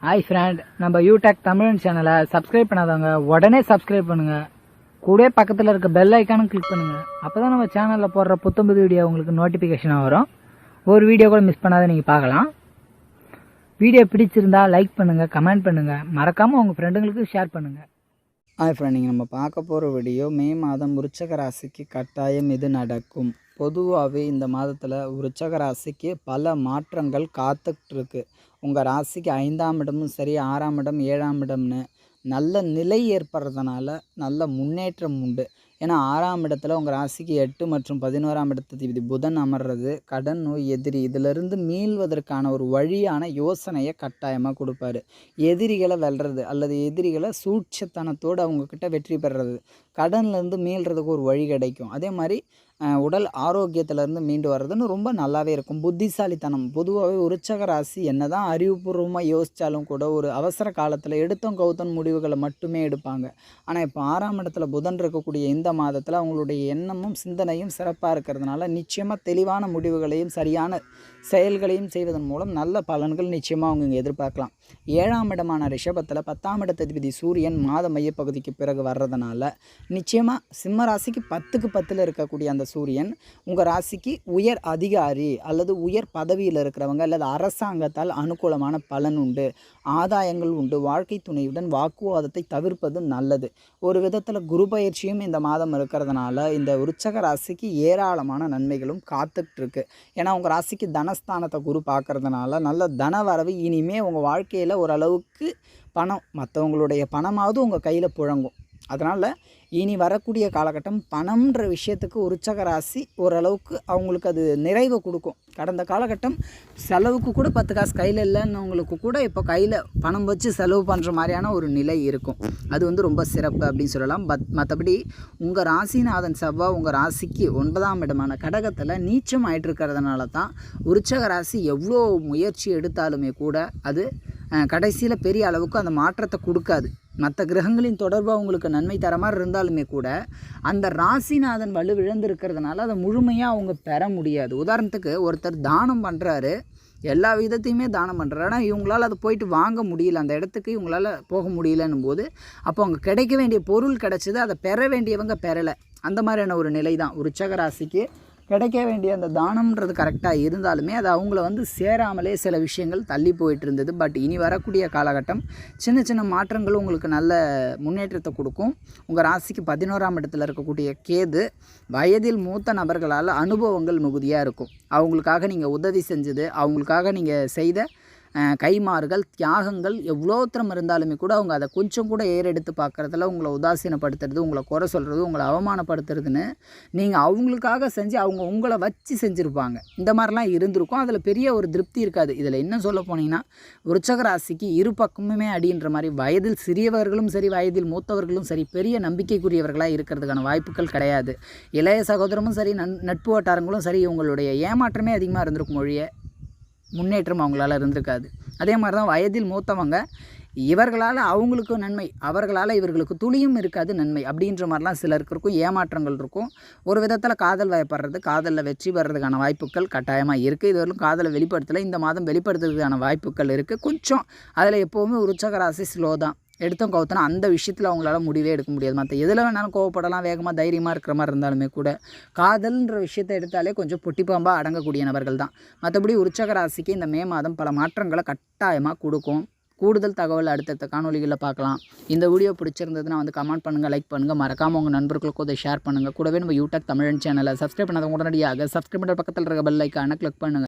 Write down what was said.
Hi friend, நம்ம யூடெக் தமிழ் சேனலை subscribe பண்ணாதவங்க உடனே சப்ஸ்கிரைப் பண்ணுங்க. கூட பக்கத்தில் இருக்க பெல் ஐக்கானும் கிளிக் பண்ணுங்க. அப்பதான் நம்ம சேனலில் போடுற புத்தம்புது வீடியோ உங்களுக்கு நோட்டிஃபிகேஷனாக வரும். ஒரு வீடியோ கூட மிஸ் பண்ணாத நீங்கள் பார்க்கலாம். வீடியோ பிடிச்சிருந்தா லைக் பண்ணுங்க, கமெண்ட் பண்ணுங்க, மறக்காம உங்க ஃப்ரெண்டுங்களுக்கு ஷேர் பண்ணுங்க. ஹாய் ஃப்ரெண்ட், நீங்கள் நம்ம பார்க்க போகிற வீடியோ மே மாதம் விருச்சக ராசிக்கு கட்டாயம் இது நடக்கும். பொதுவாகவே இந்த மாதத்தில் விருச்சக ராசிக்கு பல மாற்றங்கள் காத்துட்ருக்கு. உங்கள் ராசிக்கு 5ஆம் இடமும் சரி, 6ஆம் இடம், 7ஆம் இடம்னு நல்ல நிலை ஏற்படுறதுனால நல்ல முன்னேற்றம் உண்டு. ஏன்னா 6ஆம் இடத்துல உங்கள் ராசிக்கு 8 மற்றும் 11ஆம் இடத்து புதன் அமர்றது கடன், நோய், எதிரி இதிலிருந்து மீள்வதற்கான ஒரு வழியான யோசனையை கட்டாயமாக கொடுப்பாரு. எதிரிகளை வெல்றது அல்லது எதிரிகளை சூட்சத்தனத்தோடு அவங்கக்கிட்ட வெற்றி பெறுறது, கடன்லேருந்து மீள்றதுக்கு ஒரு வழி கிடைக்கும். அதே மாதிரி உடல் ஆரோக்கியத்திலேருந்து மீண்டு வர்றதுன்னு ரொம்ப நல்லாவே இருக்கும். புத்திசாலித்தனம் பொதுவாகவே விருச்சக ராசி என்ன தான் அறிவுபூர்வமாக யோசித்தாலும் கூட ஒரு அவசர காலத்தில் எடுத்தோம் கவுத்தன் முடிவுகளை மட்டுமே எடுப்பாங்க. ஆனால் இப்போ 6ஆம் இடத்துல புதன் இருக்கக்கூடிய இந்த மாதத்தில் அவங்களுடைய எண்ணமும் சிந்தனையும் சிறப்பாக இருக்கிறதுனால நிச்சயமாக தெளிவான முடிவுகளையும் சரியான செயல்களையும் செய்வதன் மூலம் நல்ல பலன்கள் நிச்சயமாக அவங்க இங்கே எதிர்பார்க்கலாம். 7ஆம் இடமான ரிஷபத்தில் 10ஆம் இடத்ததிபதி சூரியன் மாத மையப்பகுதிக்கு பிறகு வர்றதுனால நிச்சயமாக சிம்ம ராசிக்கு 10க்கு 10ல் இருக்கக்கூடிய அந்த சூரியன் உங்கள் ராசிக்கு உயர் அதிகாரி அல்லது உயர் பதவியில் இருக்கிறவங்க அல்லது அரசாங்கத்தால் அனுகூலமான பலன் உண்டு, ஆதாயங்கள் உண்டு. வாழ்க்கை துணையுடன் வாக்குவாதத்தை தவிர்ப்பது நல்லது. ஒரு விதத்தில் குரு பயிற்சியும் இந்த மாதம் இருக்கிறதுனால இந்த விருச்சக ராசிக்கு ஏராளமான நன்மைகளும் காத்துட்ருக்கு. ஏன்னா உங்கள் ராசிக்கு தனஸ்தானத்தை குரு பார்க்கறதுனால நல்ல தன வரவு. இனிமேல் உங்கள் வாழ்க்கையில் ஓரளவுக்கு பணம், மற்றவங்களுடைய பணமாவது உங்கள் கையில் புழங்கும். அதனால் இனி வரக்கூடிய காலகட்டம் பணம்ன்ற விஷயத்துக்கு விருச்சக ராசி ஓரளவுக்கு அவங்களுக்கு அது நிறைவை கொடுக்கும். கடந்த காலகட்டம் செலவுக்கு கூட 10 காசு கையில் இல்லைன்னவங்களுக்கு கூட இப்போ கையில் பணம் வச்சு செலவு பண்ணுற மாதிரியான ஒரு நிலை இருக்கும். அது ரொம்ப சிறப்பு அப்படின்னு சொல்லலாம். மற்றபடி உங்கள் ராசிநாதன் செவ்வாய் உங்கள் ராசிக்கு 9ஆம் இடமான கடகத்தில் நீச்சம் ஆகிட்டு இருக்கிறதுனால தான் விருச்சக ராசி எவ்வளோ முயற்சி எடுத்தாலுமே கூட அது கடைசியில் பெரிய அளவுக்கு அந்த மாற்றத்தை கொடுக்காது. மற்ற கிரகங்களின் தொடர்பாக உங்களுக்கு நன்மை தர மாதிரி இருந்தாலுமே கூட அந்த ராசிநாதன் வலுவிழந்திருக்கிறதுனால அதை முழுமையாக அவங்க பெற முடியாது. உதாரணத்துக்கு ஒருத்தர் தானம் பண்ணுறாரு, எல்லா விதத்தையுமே தானம் பண்ணுறாரு, ஆனால் இவங்களால் அதை போயிட்டு வாங்க முடியல, அந்த இடத்துக்கு இவங்களால் போக முடியலன்னும் போது அப்போ அவங்க கிடைக்க வேண்டிய பொருள் கிடச்சிது, அதை பெற வேண்டியவங்க பெறலை. அந்த மாதிரியான ஒரு நிலை தான் விருச்சக ராசிக்கு. கிடைக்க வேண்டிய அந்த தானம்ன்றது கரெக்டாக இருந்தாலுமே அது அவங்கள சேராமலே சில விஷயங்கள் தள்ளி போயிட்டு இருந்தது. பட் இனி வரக்கூடிய காலகட்டம் சின்ன சின்ன மாற்றங்கள் உங்களுக்கு நல்ல முன்னேற்றத்தை கொடுக்கும். உங்கள் ராசிக்கு 11ஆம் இடத்துல இருக்கக்கூடிய கேது வயதில் மூத்த நபர்களால் அனுபவங்கள் மிகுதியாக இருக்கும். அவங்களுக்காக நீங்கள் உதவி செஞ்சது, அவங்களுக்காக நீங்கள் செய்த கைமாறுகள், தியாகங்கள் எவ்வளோ தரம் இருந்தாலுமே கூட அவங்க அதை கொஞ்சம் கூட ஏறெடுத்து பார்க்குறதுல உங்களை உதாசீனப்படுத்துறது, உங்களை குறை சொல்கிறது, உங்களை அவமானப்படுத்துறதுன்னு நீங்கள் அவங்களுக்காக செஞ்சு அவங்க உங்களை வச்சு செஞ்சுருப்பாங்க. இந்த மாதிரிலாம் இருந்திருக்கும். அதில் பெரிய ஒரு திருப்தி இருக்காது. இதில் இன்னும் சொல்ல போனீங்கன்னா விருச்சக ராசிக்கு இரு பக்கமுமே அடின்ற மாதிரி வயதில் சிறியவர்களும் சரி, வயதில் மூத்தவர்களும் சரி பெரிய நம்பிக்கைக்குரியவர்களாக இருக்கிறதுக்கான வாய்ப்புகள் கிடையாது. இளைய சகோதரமும் சரி, நட்பு வட்டாரங்களும் சரி, இவங்களுடைய ஏமாற்றமே அதிகமாக இருந்திருக்கும் ஒழிய முன்னேற்றம் அவங்களால இருந்திருக்காது. அதே மாதிரி தான் வயதில் மூத்தவங்க இவர்களால் அவங்களுக்கு நன்மை, அவர்களால் இவர்களுக்கு துளியும் இருக்காது நன்மை அப்படின்ற மாதிரிலாம் சிலருக்கு இருக்கும். ஏமாற்றங்கள் இருக்கும். ஒரு விதத்தில் காதல் வயப்படுறது, காதலில் வெற்றி பெறதுக்கான வாய்ப்புகள் கட்டாயமாக இருக்குது. இதுவரைக்கும் காதலை வெளிப்படுத்தலை, இந்த மாதம் வெளிப்படுத்துறதுக்கான வாய்ப்புகள் இருக்குது. கொஞ்சம் அதில் எப்போவுமே விருச்சக ராசி ஸ்லோ தான். எடுத்தோம் கவுத்தனா அந்த விஷயத்தில் அவங்களால முடிவே எடுக்க முடியாது. மற்ற எதில் வேணாலும் கோவப்படலாம், வேகமாக தைரியமாக இருக்கிற மாதிரி இருந்தாலுமே கூட காதல்ன்ற விஷயத்தை எடுத்தாலே கொஞ்சம் பொட்டிப்பாம்பாக அடங்கக்கூடிய நபர்கள் தான். மற்றபடி விருச்சக ராசிக்கு இந்த மே மாதம் பல மாற்றங்களை கட்டாயமாக கொடுக்கும். கூடுதல் தகவல் அடுத்தடுத்த காணொலிகளில் பார்க்கலாம். இந்த வீடியோ பிடிச்சிருந்ததுன்னா கமெண்ட் பண்ணுங்கள், லைக் பண்ணுங்கள், மறக்காமல் உங்கள் நண்பர்களுக்கும் அதை ஷேர் பண்ணுங்கள். கூடவே நம்ம யூடியூப் தமிழ் சேனலை சப்ஸ்கிரைப் பண்ணாதவங்க உடனடியாக சப்ஸ்கிரைப் பண்ணுற பக்கத்தில் இருக்க பெல் ஐக்கானை கிளிக் பண்ணுங்கள்.